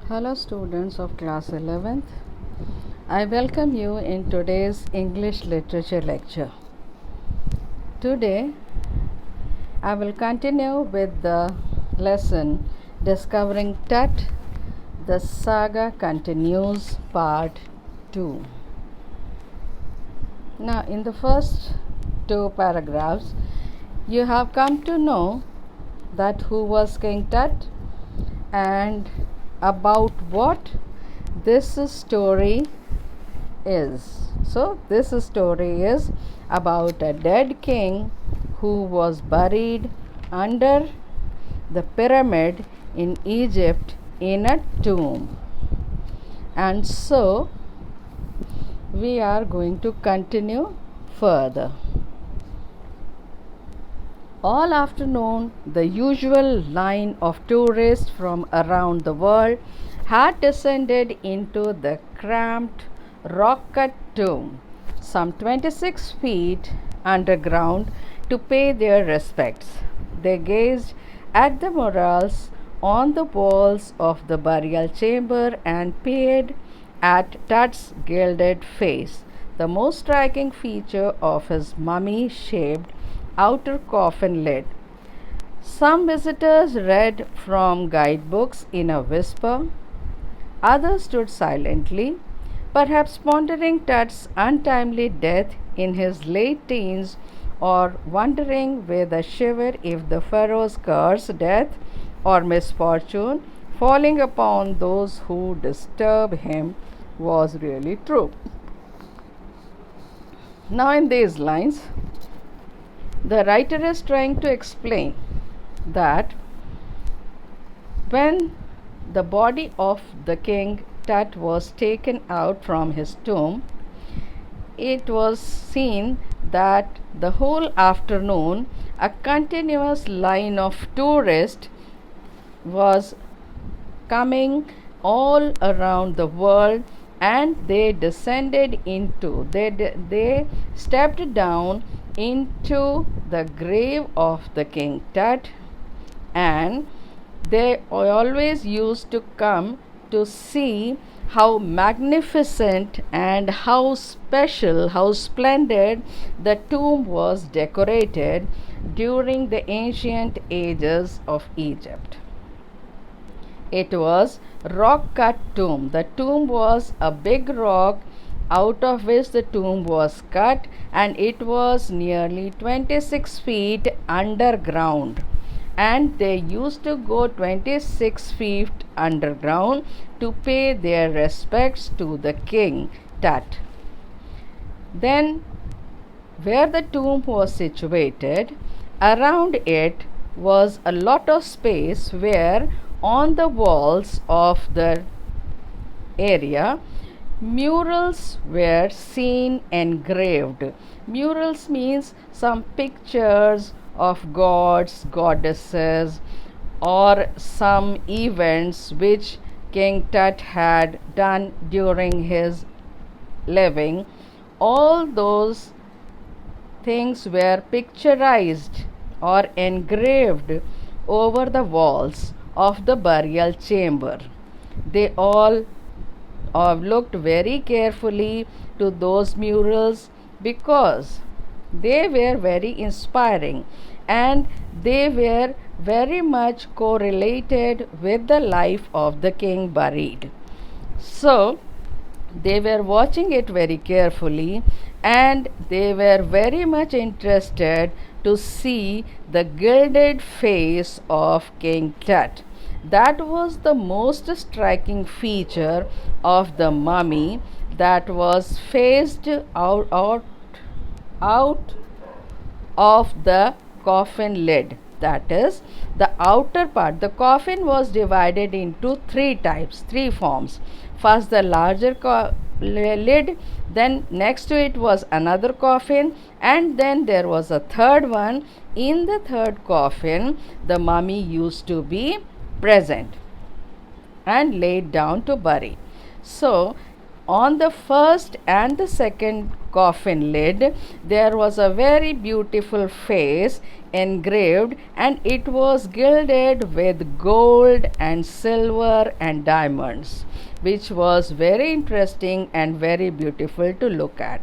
Hello students of class 11th. I welcome you in today's English literature lecture. Today I will continue with the lesson Discovering Tut. The saga continues part 2. Now in the first two paragraphs you have come to know that who was King Tut and about what this story is. So, this story is about a dead king who was buried under the pyramid in Egypt in a tomb. And so, we are going to continue further. All afternoon, the usual line of tourists from around the world had descended into the cramped rock-cut tomb, some 26 feet underground, to pay their respects. They gazed at the murals on the walls of the burial chamber and peered at Tut's gilded face, the most striking feature of his mummy-shaped outer coffin lid. Some visitors read from guidebooks in a whisper. Others stood silently, perhaps pondering Tut's untimely death in his late teens or wondering with a shiver if the pharaoh's curse, death, or misfortune falling upon those who disturb him was really true. Now, in these lines, the writer is trying to explain that when the body of the king Tut was taken out from his tomb, it was seen that the whole afternoon a continuous line of tourists was coming all around the world, and they stepped down into the grave of the king Tut, and they always used to come to see how magnificent and how special, how splendid the tomb was decorated during the ancient ages of Egypt. It was rock cut tomb. The tomb was a big rock out of which the tomb was cut, and it was nearly 26 feet underground. And they used to go 26 feet underground to pay their respects to the king Tut. Then, where the tomb was situated, around it was a lot of space where on the walls of the area murals were seen engraved. Murals means some pictures of gods, goddesses, or some events which King Tut had done during his living. All those things were picturized or engraved over the walls of the burial chamber. They all looked very carefully to those murals because they were very inspiring and they were very much correlated with the life of the king buried. So, they were watching it very carefully and they were very much interested to see the gilded face of King Tut. That was the most striking feature of the mummy that was faced out of the coffin lid. That is, the outer part. The coffin was divided into three forms. First, the larger lid, then next to it was another coffin, and then there was a third one. In the third coffin, the mummy used to be present and laid down to bury. So, on the first and the second coffin lid, there was a very beautiful face engraved, and it was gilded with gold and silver and diamonds, which was very interesting and very beautiful to look at.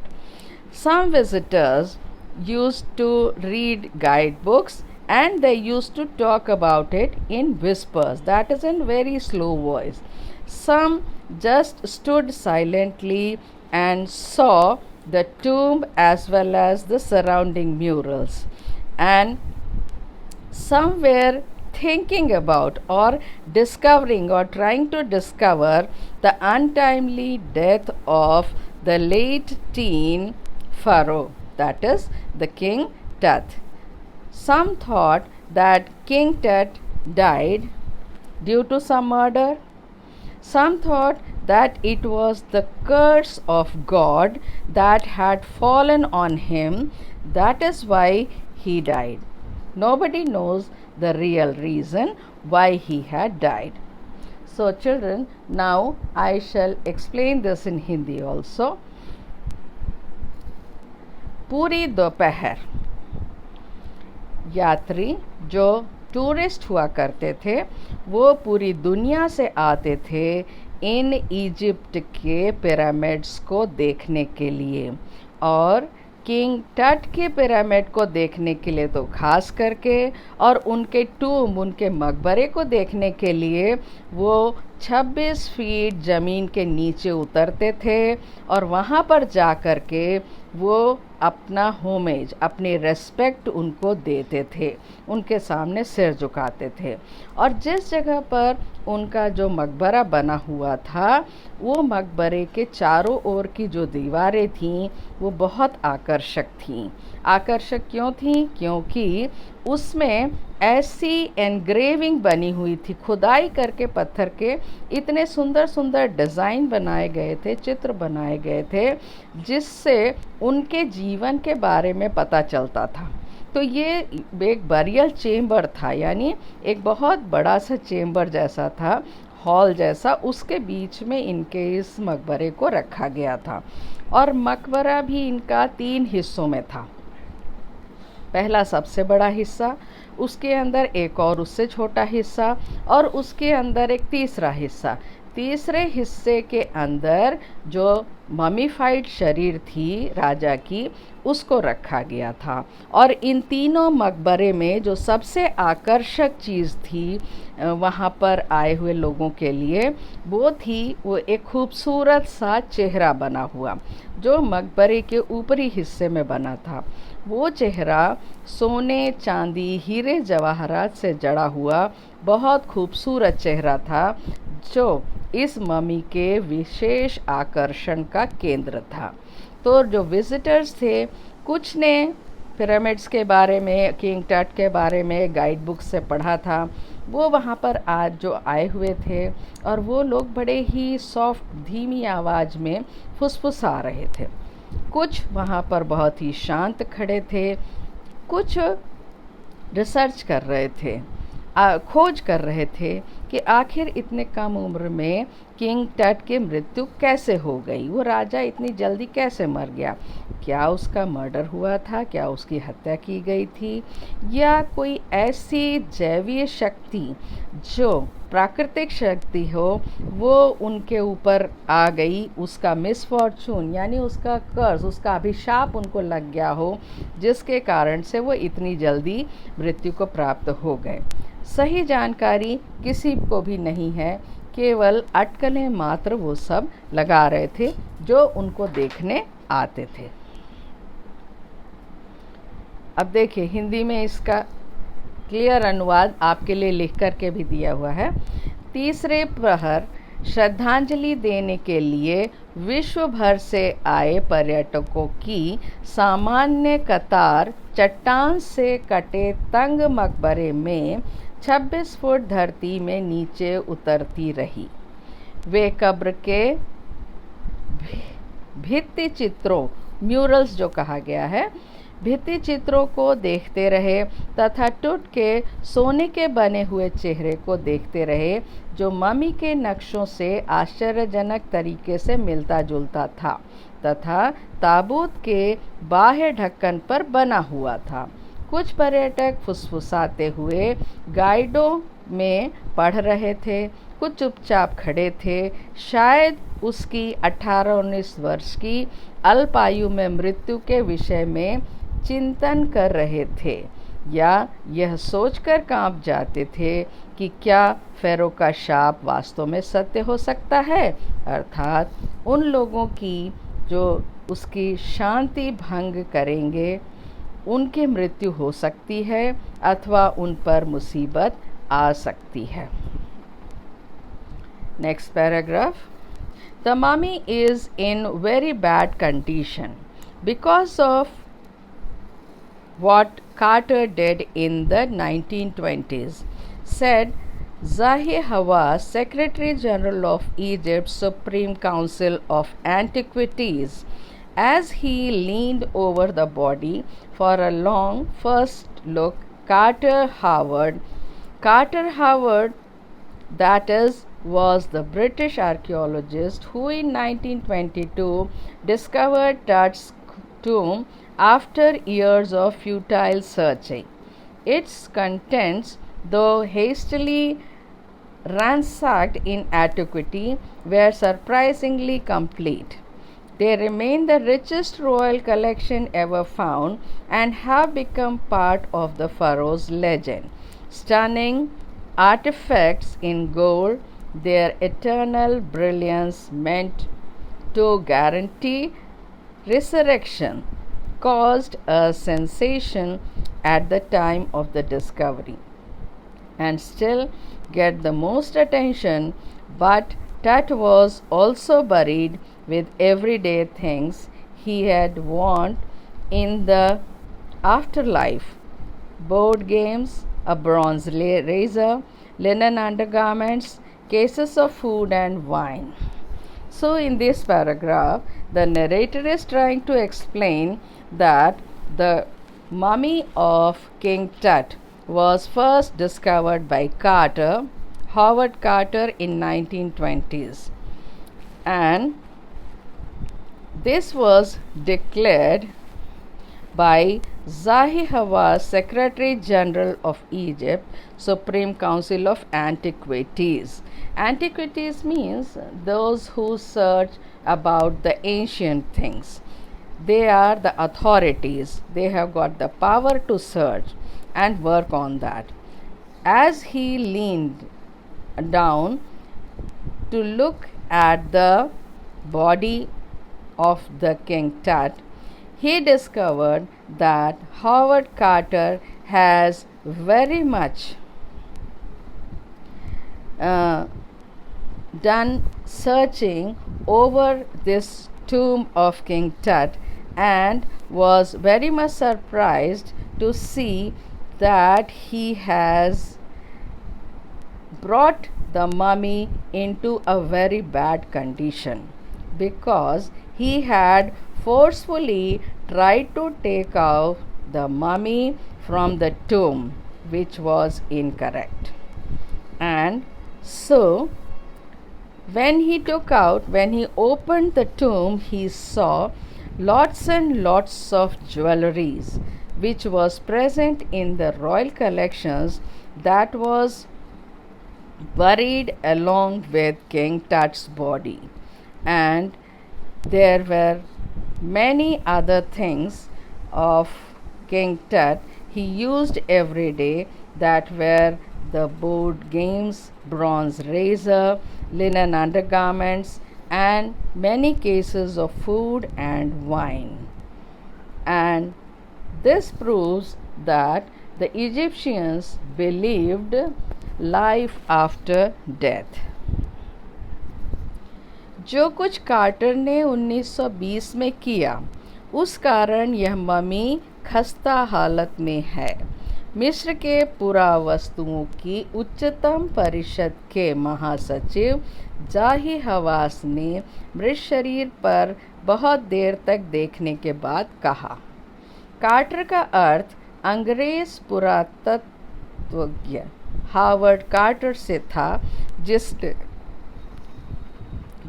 Some visitors used to read guidebooks and they used to talk about it in whispers, that is, in very slow voice. Some just stood silently and saw the tomb as well as the surrounding murals, and some were thinking about or discovering or trying to discover the untimely death of the late teen Pharaoh, that is, the King Tut. Some thought that King Tut died due to some murder. Some thought that it was the curse of God that had fallen on him, that is why he died. Nobody knows the real reason why he had died. So, children, now I shall explain this in Hindi also. पूरी दोपहर यात्री जो tourist हुआ करते थे वो पूरी दुनिया से आते थे इन इजिप्ट के पिरामिड्स को देखने के लिए, और किंग टट के पिरामिड को देखने के लिए तो खास करके, और उनके टूम, उनके मकबरे को देखने के लिए वो 26 फीट ज़मीन के नीचे उतरते थे और वहाँ पर जा कर के वो अपना होमेज, अपनी रेस्पेक्ट उनको देते थे, उनके सामने सिर झुकाते थे। और जिस जगह पर उनका जो मकबरा बना हुआ था वो मकबरे के चारों ओर की जो दीवारें थीं वो बहुत आकर्षक थीं। आकर्षक क्यों थीं? क्योंकि उसमें ऐसी एनग्रेविंग बनी हुई थी, खुदाई करके पत्थर के इतने सुंदर सुंदर डिज़ाइन बनाए गए थे, चित्र बनाए गए थे, जिससे उनके जीवन के बारे में पता चलता था। तो ये एक बरियल चेम्बर था, यानी एक बहुत बड़ा सा चेम्बर जैसा था, हॉल जैसा, उसके बीच में इनके इस मकबरे को रखा गया था। और मकबरा भी इनका 3 हिस्सों में था। पहला सबसे बड़ा हिस्सा, उसके अंदर एक और उससे छोटा हिस्सा, और उसके अंदर एक तीसरा हिस्सा। तीसरे हिस्से के अंदर जो ममीफाइड शरीर थी राजा की, उसको रखा गया था। और इन तीनों मकबरे में जो सबसे आकर्षक चीज़ थी वहाँ पर आए हुए लोगों के लिए, वो एक खूबसूरत सा चेहरा बना हुआ जो मकबरे के ऊपरी हिस्से में बना था। वो चेहरा सोने, चांदी, हीरे जवाहरात से जड़ा हुआ बहुत खूबसूरत चेहरा था, जो इस ममी के विशेष आकर्षण का केंद्र था। तो जो विजिटर्स थे, कुछ ने पिरामिड्स के बारे में, किंग टट के बारे में गाइड बुक से पढ़ा था, वो वहाँ पर आज जो आए हुए थे, और वो लोग बड़े ही सॉफ्ट, धीमी आवाज़ में फुसफुसा रहे थे। कुछ वहाँ पर बहुत ही शांत खड़े थे, कुछ रिसर्च कर रहे थे, खोज कर रहे थे कि आखिर इतने कम उम्र में किंग टट की मृत्यु कैसे हो गई, वो राजा इतनी जल्दी कैसे मर गया, क्या उसका मर्डर हुआ था, क्या उसकी हत्या की गई थी, या कोई ऐसी जैवीय शक्ति जो प्राकृतिक शक्ति हो वो उनके ऊपर आ गई, उसका मिसफॉर्चून यानी उसका कर्ज, उसका अभिशाप उनको लग गया हो, जिसके कारण से वो इतनी जल्दी मृत्यु को प्राप्त हो गए। सही जानकारी किसी को भी नहीं है, केवल अटकलें मात्र वो सब लगा रहे थे जो उनको देखने आते थे। अब देखिए, हिंदी में इसका क्लियर अनुवाद आपके लिए लिख करके भी दिया हुआ है। तीसरे प्रहर श्रद्धांजलि देने के लिए विश्व भर से आए पर्यटकों की सामान्य कतार चट्टान से कटे तंग मकबरे में 26 फुट धरती में नीचे उतरती रही। वे कब्र के भित्ति चित्रों, म्यूरल्स जो कहा गया है, भित्ति चित्रों को देखते रहे तथा टूट के सोने के बने हुए चेहरे को देखते रहे, जो मम्मी के नक्शों से आश्चर्यजनक तरीके से मिलता जुलता था तथा ताबूत के बाह्य ढक्कन पर बना हुआ था। कुछ पर्यटक फुसफुसाते हुए गाइडों में पढ़ रहे थे, कुछ चुपचाप खड़े थे, शायद उसकी 18-19 वर्ष की अल्पायु में मृत्यु के विषय में चिंतन कर रहे थे, या यह सोचकर कांप जाते थे कि क्या फेरो का शाप वास्तव में सत्य हो सकता है, अर्थात उन लोगों की जो उसकी शांति भंग करेंगे उनकी मृत्यु हो सकती है अथवा उन पर मुसीबत आ सकती है। Next paragraph. The mummy is in very bad condition because of what Carter did in the 1920s, said Zahi Hawass, Secretary General of Egypt's Supreme Council of Antiquities, as he leaned over the body for a long first look. Carter Howard, that is, was the British archaeologist who in 1922 discovered Tut's tomb after years of futile searching. Its contents, though hastily ransacked in antiquity, were surprisingly complete. They remain the richest royal collection ever found and have become part of the pharaoh's legend. Stunning artifacts in gold, their eternal brilliance meant to guarantee resurrection, caused a sensation at the time of the discovery and still get the most attention, but Tut was also buried with everyday things he had won in the afterlife: board games, a bronze razor, linen undergarments, cases of food and wine. So in this paragraph, the narrator is trying to explain that the mummy of King Tut was first discovered by Howard Carter in 1920s, and this was declared by Zahi Hawass, Secretary General of Egypt, Supreme Council of Antiquities. Antiquities means those who search about the ancient things. They are the authorities. They have got the power to search and work on that. As he leaned down to look at the body of the King Tut, he discovered that Howard Carter has very much done searching over this tomb of King Tut and was very much surprised to see that he has brought the mummy into a very bad condition, because he had forcefully tried to take out the mummy from the tomb, which was incorrect. And so when he opened the tomb, he saw lots and lots of jewelries which was present in the royal collections that was buried along with King Tut's body. And there were many other things of King Tut he used every day, that were the board games, bronze razor, linen undergarments, and many cases of food and wine. And this proves that the Egyptians believed life after death. जो कुछ quarter ने 1920 में किया, उस कारण यह mummy खस्ता हालत में है। मिस्र के पुरावस्तुओं की उच्चतम परिषद के महासचिव जाही हवास ने मृत शरीर पर बहुत देर तक देखने के बाद कहा, कार्टर का अर्थ अंग्रेज पुरातत्वज्ञ हावर्ड कार्टर से था, जिसने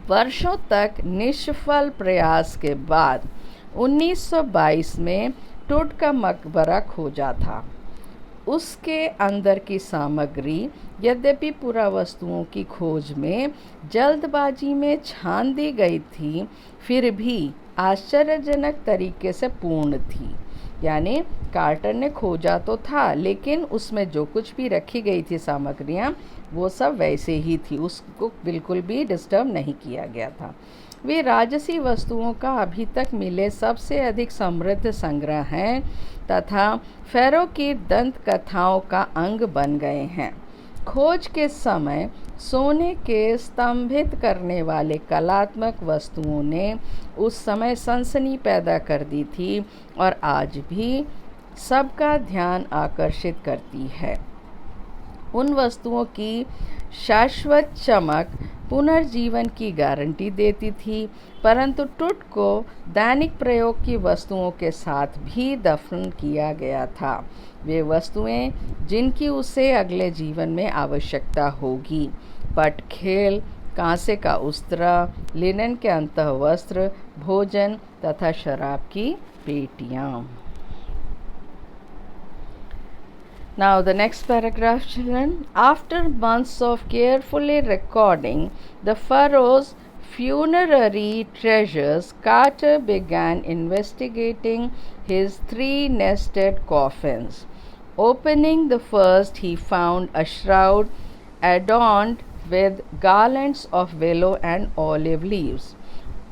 वर्षों तक निष्फल प्रयास के बाद 1922 में टुट का मकबरा खोजा था। उसके अंदर की सामग्री यद्यपि पुरावस्तुओं की खोज में जल्दबाजी में छान दी गई थी, फिर भी आश्चर्यजनक तरीके से पूर्ण थी। यानी कार्टर ने खोजा तो था, लेकिन उसमें जो कुछ भी रखी गई थी सामग्रियाँ, वो सब वैसे ही थी, उसको बिल्कुल भी डिस्टर्ब नहीं किया गया था। वे राजसी वस्तुओं का अभी तक मिले सबसे अधिक समृद्ध संग्रह हैं तथा फ़ैरो की दंत कथाओं का अंग बन गए हैं। खोज के समय सोने के स्तंभित करने वाले कलात्मक वस्तुओं ने उस समय सनसनी पैदा कर दी थी और आज भी सबका ध्यान आकर्षित करती है। उन वस्तुओं की शाश्वत चमक पुनर्जीवन की गारंटी देती थी, परंतु टुट को दैनिक प्रयोग की वस्तुओं के साथ भी दफन किया गया था। वे वस्तुएं जिनकी उसे अगले जीवन में आवश्यकता होगी, पटखेल, कांसे का उस्त्रा, लिनन के अंतःवस्त्र, भोजन तथा शराब की पेटियां। Now the next paragraph, children. After months of carefully recording the pharaoh's funerary treasures, Carter began investigating his three-nested coffins. Opening the first, he found a shroud adorned with garlands of willow and olive leaves,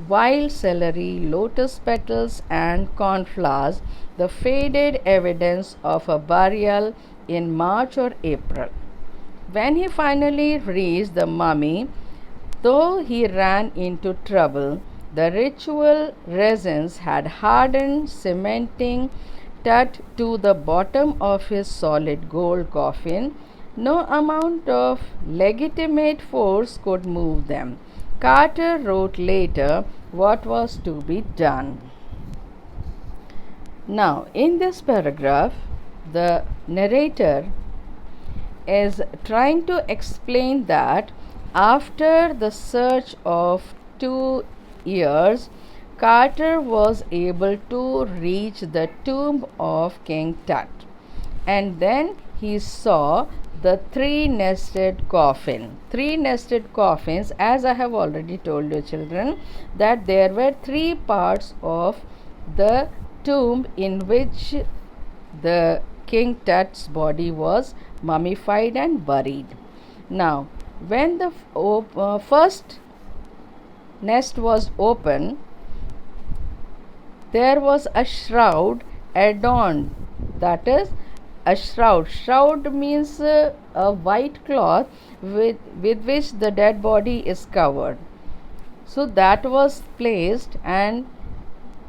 wild celery, lotus petals, and cornflowers, the faded evidence of a burial in March or April. When he finally reached the mummy, though he ran into trouble, the ritual resins had hardened, cementing Tut to the bottom of his solid gold coffin. No amount of legitimate force could move them. Carter wrote later what was to be done. Now, in this paragraph, the narrator is trying to explain that after the search of 2 years, Carter was able to reach the tomb of King Tut, and then he saw the three-nested coffin. Three-nested coffins, as I have already told you, children, that there were 3 parts of the tomb in which the King Tut's body was mummified and buried. Now, when the first nest was open, there was a shroud adorned, that is a shroud. Shroud means a white cloth with which the dead body is covered. So that was placed, and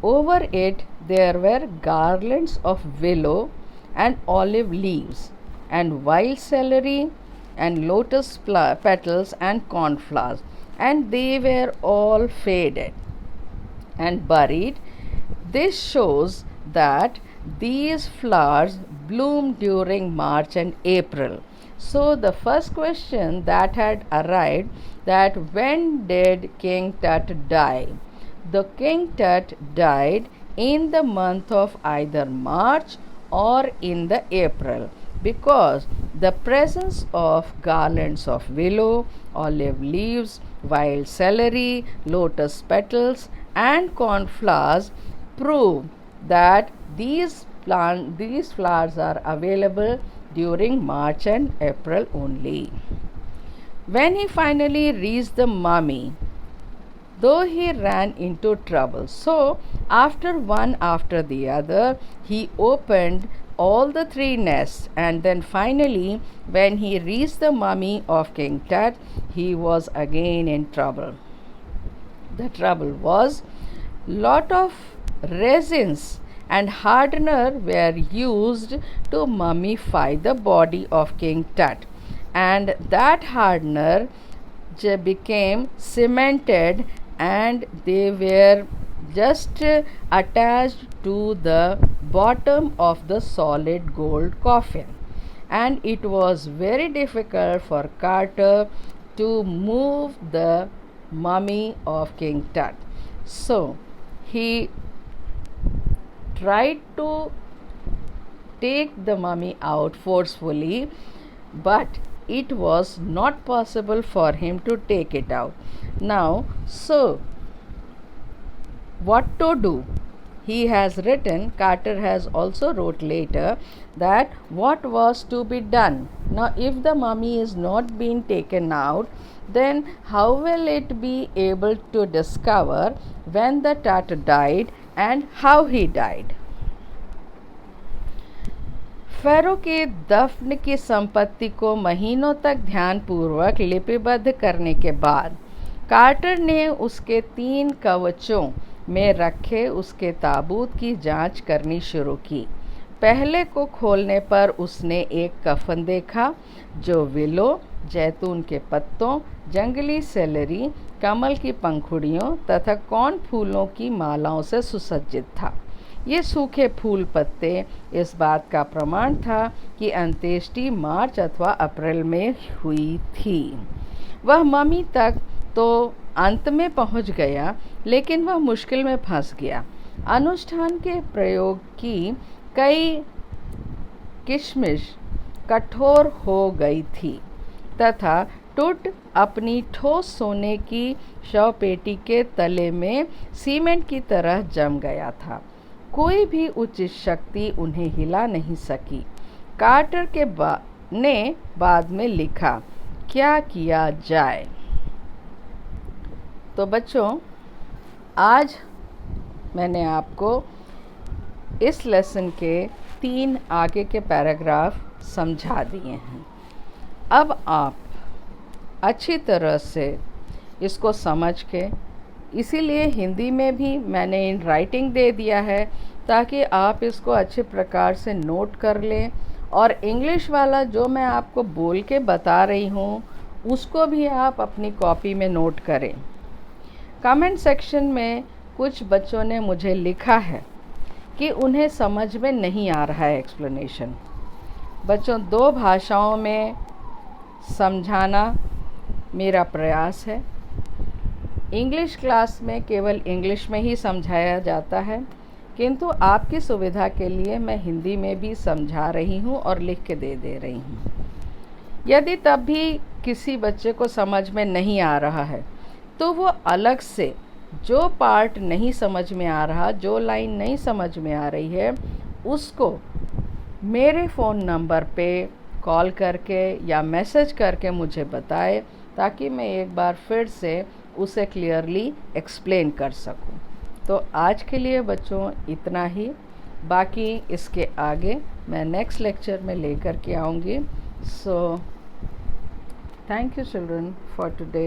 over it there were garlands of willow and olive leaves, and wild celery and lotus petals and cornflowers, and they were all faded and buried. This shows that these flowers bloom during March and April. So the first question that had arrived, that when did King Tut die? The King Tut died in the month of either March or in the April, because the presence of garlands of willow, olive leaves, wild celery, lotus petals, and cornflowers prove that these flowers are available during March and April only. When he finally reached the mummy, though he ran into trouble, so one after the other, he opened all the 3 nests, and then finally, when he reached the mummy of King Tut, he was again in trouble. The trouble was, lot of resins and hardener were used to mummify the body of King Tut, and that hardener became cemented, and they were just attached to the bottom of the solid gold coffin, and it was very difficult for Carter to move the mummy of King Tut. So he tried to take the mummy out forcefully, but it was not possible for him to take it out. Now, so what to do? He has written, Carter has also wrote later, that what was to be done. Now, if the mummy is not being taken out, then how will it be able to discover when the Tut died and how he died? Pharaoh के दफन की संपत्ति को महीनों तक ध्यानपूर्वक लिपिबद्ध करने के बाद कार्टर ने उसके 3 कवचों में रखे उसके ताबूत की जांच करनी शुरू की। पहले को खोलने पर उसने एक कफन देखा जो विलो, जैतून के पत्तों, जंगली सेलरी, कमल की पंखुड़ियों तथा कौन फूलों की मालाओं से सुसज्जित था। ये सूखे फूल पत्ते इस बात का प्रमाण था कि अंत्येष्टि मार्च अथवा अप्रैल में हुई थी। वह मम्मी तक तो अंत में पहुंच गया, लेकिन वह मुश्किल में फंस गया। अनुष्ठान के प्रयोग की कई किशमिश कठोर हो गई थी तथा टुट अपनी ठोस सोने की शवपेटी के तले में सीमेंट की तरह जम गया था। कोई भी उचित शक्ति उन्हें हिला नहीं सकी। कार्टर के ने बाद में लिखा, क्या किया जाए। तो बच्चों, आज मैंने आपको इस लेसन के 3 आगे के पैराग्राफ समझा दिए हैं। अब आप अच्छी तरह से इसको समझ के, इसीलिए हिंदी में भी मैंने इन राइटिंग दे दिया है ताकि आप इसको अच्छे प्रकार से नोट कर लें, और इंग्लिश वाला जो मैं आपको बोल के बता रही हूँ उसको भी आप अपनी कॉपी में नोट करें। कमेंट सेक्शन में कुछ बच्चों ने मुझे लिखा है कि उन्हें समझ में नहीं आ रहा है एक्सप्लेनेशन। बच्चों, 2 भाषाओं में समझाना मेरा प्रयास है। इंग्लिश क्लास में केवल इंग्लिश में ही समझाया जाता है, किंतु आपकी सुविधा के लिए मैं हिंदी में भी समझा रही हूँ और लिख के दे रही हूँ। यदि तब भी किसी बच्चे को समझ में नहीं आ रहा है तो वो अलग से जो पार्ट नहीं समझ में आ रहा, जो लाइन नहीं समझ में आ रही है, उसको मेरे फ़ोन नंबर पे कॉल करके या मैसेज करके मुझे बताए, ताकि मैं एक बार फिर से उसे क्लियरली एक्सप्लेन कर सकूं। तो आज के लिए बच्चों इतना ही, बाकी इसके आगे मैं नेक्स्ट लेक्चर में लेकर के आऊँगी। So thank you children for today.